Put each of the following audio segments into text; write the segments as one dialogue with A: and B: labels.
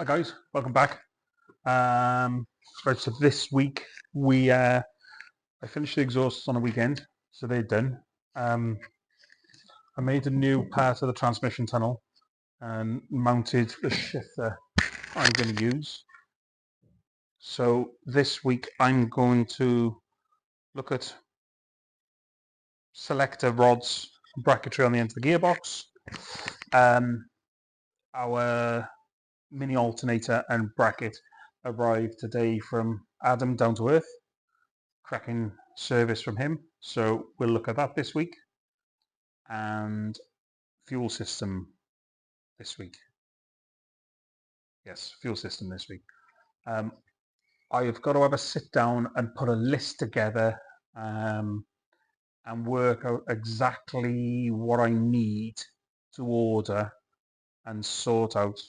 A: Hi guys, welcome back. Right, so this week I finished the exhausts on a weekend, so they're done. I made a new part of the transmission tunnel and mounted the shifter I'm going to use. So this week I'm going to look at selector rods, bracketry on the end of the gearbox, our mini alternator and bracket arrived today from Adam down to earth. Cracking service from him, so we'll look at that this week. And fuel system this week. Yes, fuel system this week. I've got to have a sit down and put a list together and work out exactly what I need to order and sort out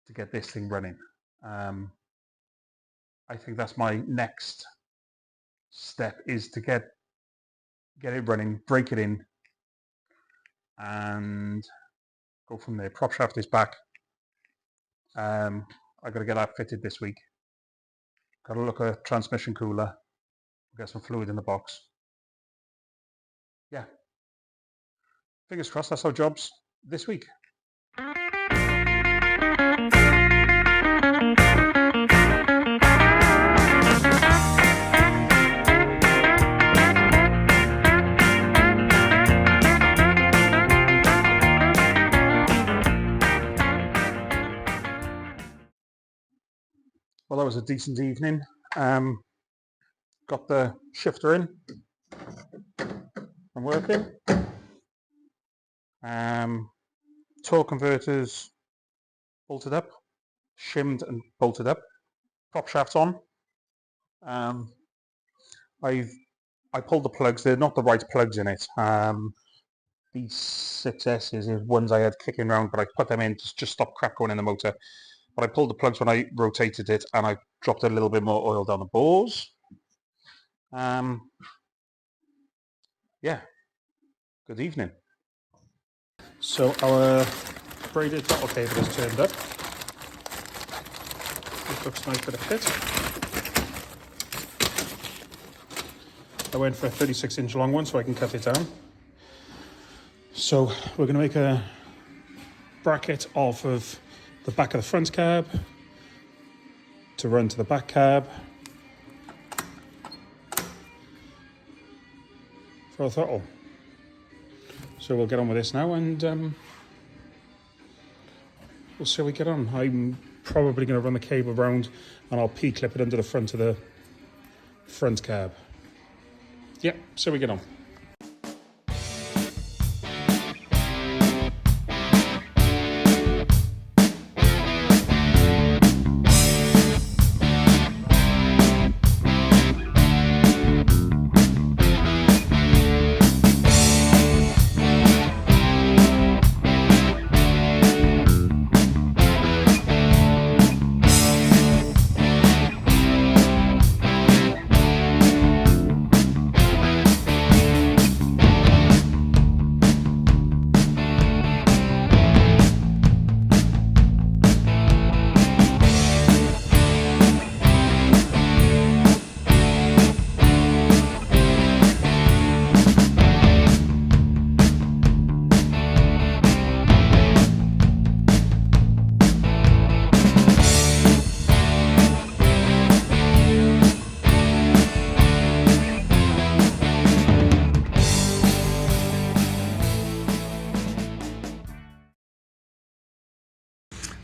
A: to get this thing running. I think that's my next step, is to get it running, break it in, and go from there. Prop shaft is back. I got to get that fitted this week. Got to look at transmission cooler, get some fluid in the box. Yeah, fingers crossed, that's our jobs this week. Well, that was a decent evening. Got the shifter in and working. Torque converters bolted up, shimmed and bolted up. Prop shaft's on. I pulled the plugs. They're not the right plugs in it. These 6S's is ones I had kicking around, but I put them in to just stop crap going in the motor. But I pulled the plugs when I rotated it, and I dropped a little bit more oil down the bores. Yeah, good evening. So our braided throttle cable is turned up. This looks nice bit of fit. I went for a 36-inch long one so I can cut it down. So we're going to make a bracket off of the back of the front cab to run to the back cab for a throttle. So we'll get on with this now, and we'll see how we get on. I'm probably going to run the cable around and I'll P-clip it under the front of the front cab. Yeah, so we get on.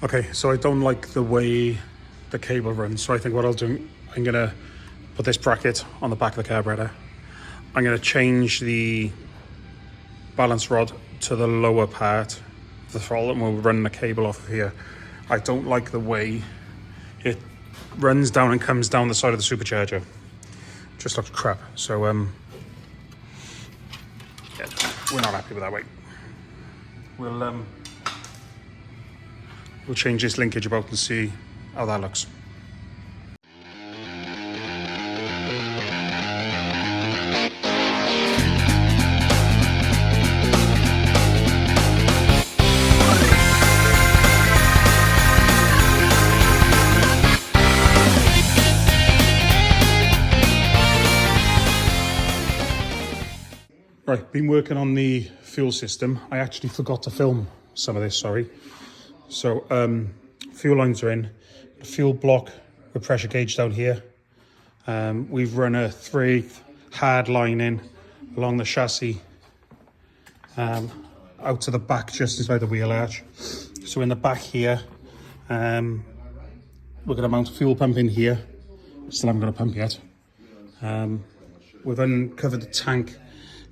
A: Okay, so I don't like the way the cable runs, so I think what I'll do, I'm going to put this bracket on the back of the carburetor. I'm going to change the balance rod to the lower part of the throttle, and we'll run the cable off of here. I don't like the way it runs down and comes down the side of the supercharger. It just looks crap. So yeah, we're not happy with that way. We'll change this linkage about and see how that looks. been working on the fuel system. I actually forgot to film some of this, sorry. So fuel lines are in, the fuel block with pressure gauge down here. We've run a 3/8 hard line in along the chassis out to the back just inside the wheel arch. So in the back here, we're going to mount a fuel pump in here. Still haven't got a pump yet. We've uncovered the tank.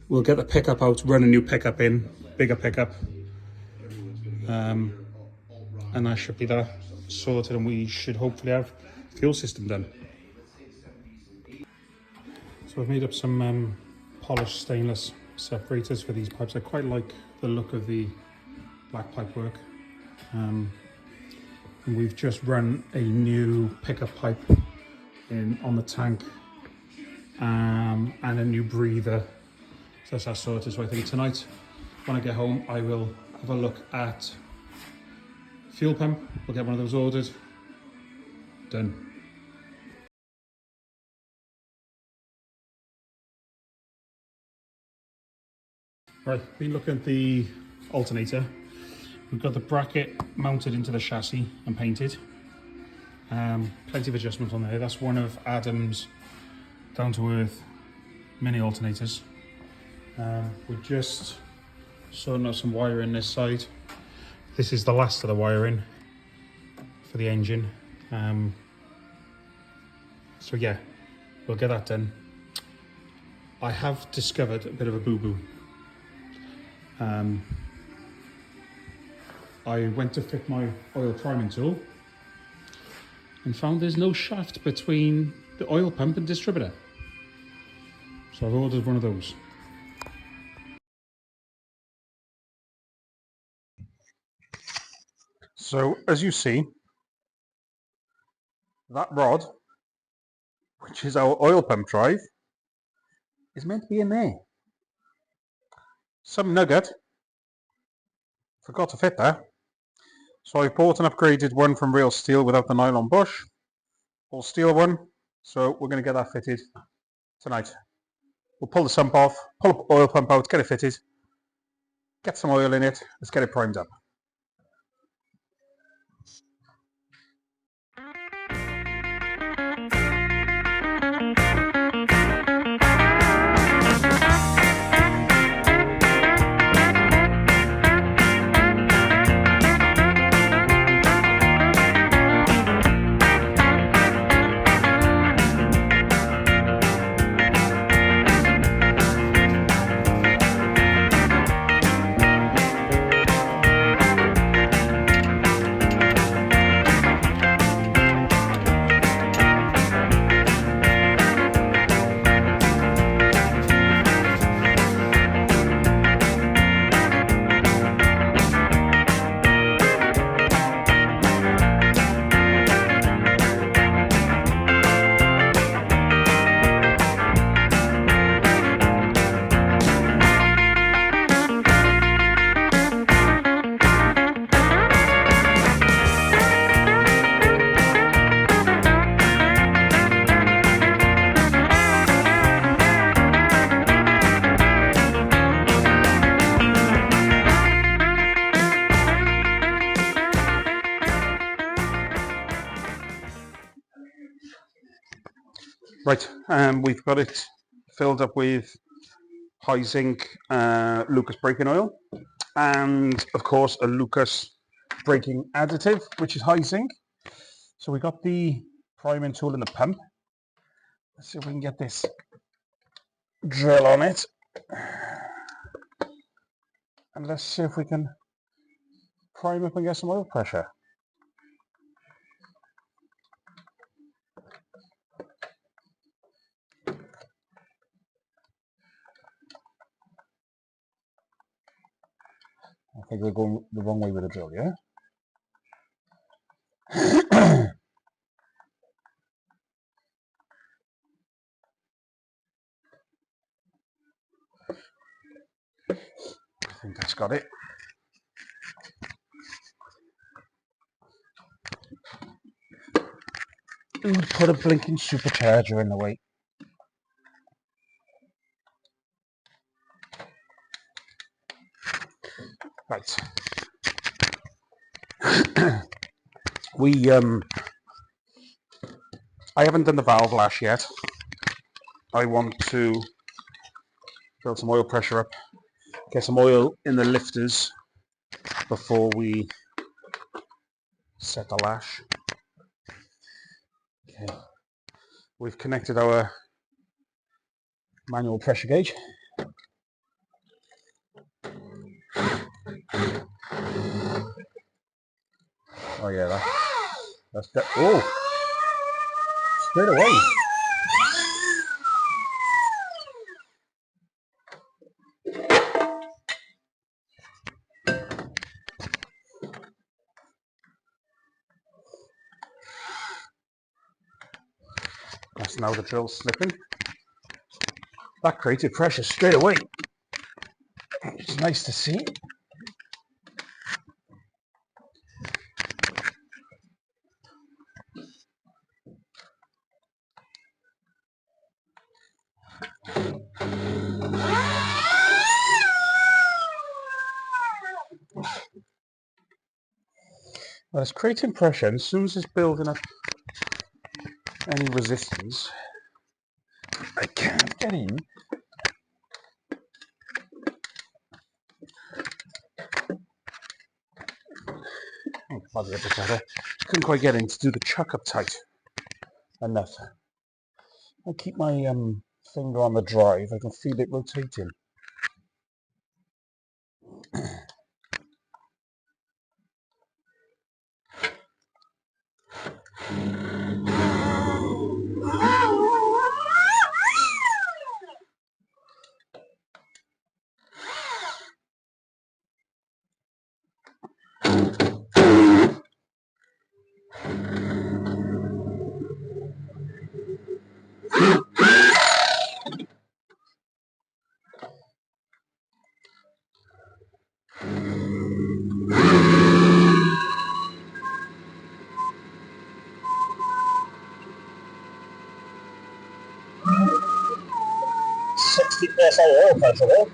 A: We'll get the pickup out, run a new pickup in, bigger pickup. And that should be that sorted, and we should hopefully have fuel system done. So I've made up some polished stainless separators for these pipes. I quite like the look of the black pipe work. And we've just run a new pickup pipe in on the tank and a new breather. So that's our sorted. So I think tonight when I get home I will have a look at fuel pump. We'll get one of those ordered. Done. Right, been looking at the alternator. We've got the bracket mounted into the chassis and painted. Plenty of adjustments on there. That's one of Adam's down-to-earth mini alternators. We're just sorting out some wiring this side. This is the last of the wiring for the engine. So yeah, we'll get that done. I have discovered a bit of a boo-boo. I went to fit my oil priming tool and found there's no shaft between the oil pump and distributor. So I've ordered one of those. So as you see, that rod, which is our oil pump drive, is meant to be in there. Some nugget forgot to fit there. So I bought an upgraded one from Real Steel without the nylon bush. All steel one. So we're going to get that fitted tonight. We'll pull the sump off, pull the oil pump out, get it fitted, get some oil in it, let's get it primed up. Right, we've got it filled up with high zinc Lucas braking oil, and of course a Lucas braking additive, which is high zinc. So we got the priming tool in the pump. Let's see if we can get this drill on it, and let's see if we can prime up and get some oil pressure. I think we're going the wrong way with the drill, yeah? I think that's got it. Who'd put a blinking supercharger in the way? Right. I haven't done the valve lash yet. I want to build some oil pressure up, get some oil in the lifters before we set the lash. Okay. We've connected our manual pressure gauge. Oh yeah, that's oh, straight away. That's now the drill slipping. That created pressure straight away. It's nice to see. Well, it's creating pressure, and as soon as it's building up any resistance, I can't get in. Oh, probably a bit better. Couldn't quite get in to do the chuck up tight enough. I keep my finger on the drive. I can feel it rotating. PSI oil pressure there.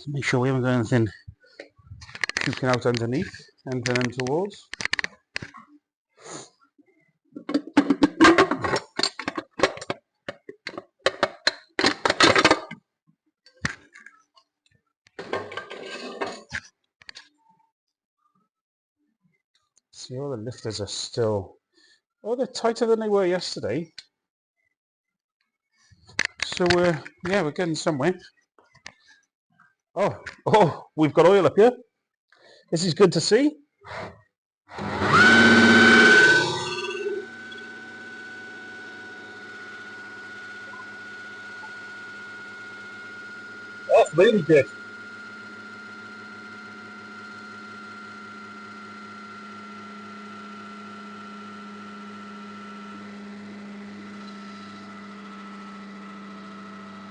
A: Make sure we haven't got anything puking out underneath, anything untoward. See, all the lifters are still, oh, they're tighter than they were yesterday. So we're getting somewhere. Oh, we've got oil up here. This is good to see. That's really good.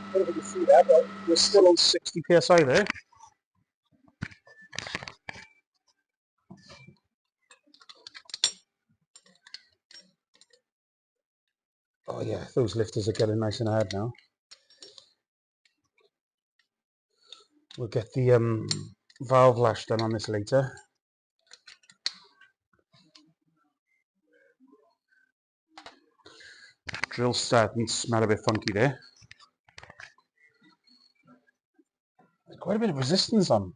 A: I don't know if you can see that, but we're still on 60 psi there. Oh yeah, those lifters are getting nice and hard now. We'll get the valve lash done on this later. Drill starting to smell a bit funky there. There's quite a bit of resistance on.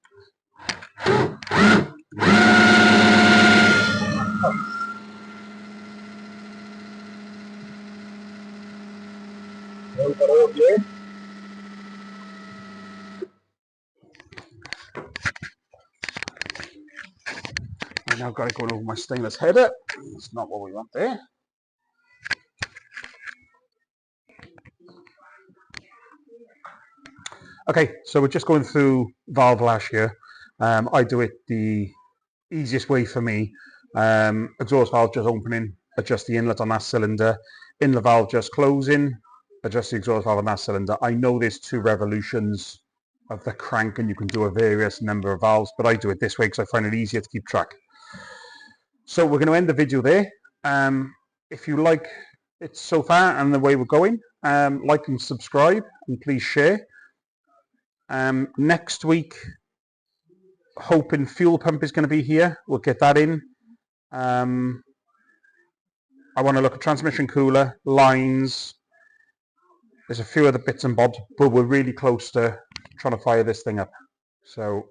A: I now got it going over my stainless header. That's not what we want there. Okay, so we're just going through valve lash here. I do it the easiest way for me. Exhaust valve just opening, adjust the inlet on that cylinder. Inlet valve just closing, adjust the exhaust valve on that cylinder. I know there's 2 revolutions of the crank and you can do a various number of valves, but I do it this way because I find it easier to keep track. So we're going to end the video there. If you like it so far and the way we're going, like and subscribe, and please share. Next week, hoping fuel pump is going to be here. We'll get that in. I want to look at transmission cooler, lines. There's a few other bits and bobs, but we're really close to trying to fire this thing up. So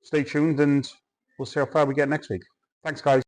A: stay tuned and we'll see how far we get next week. Thanks, guys.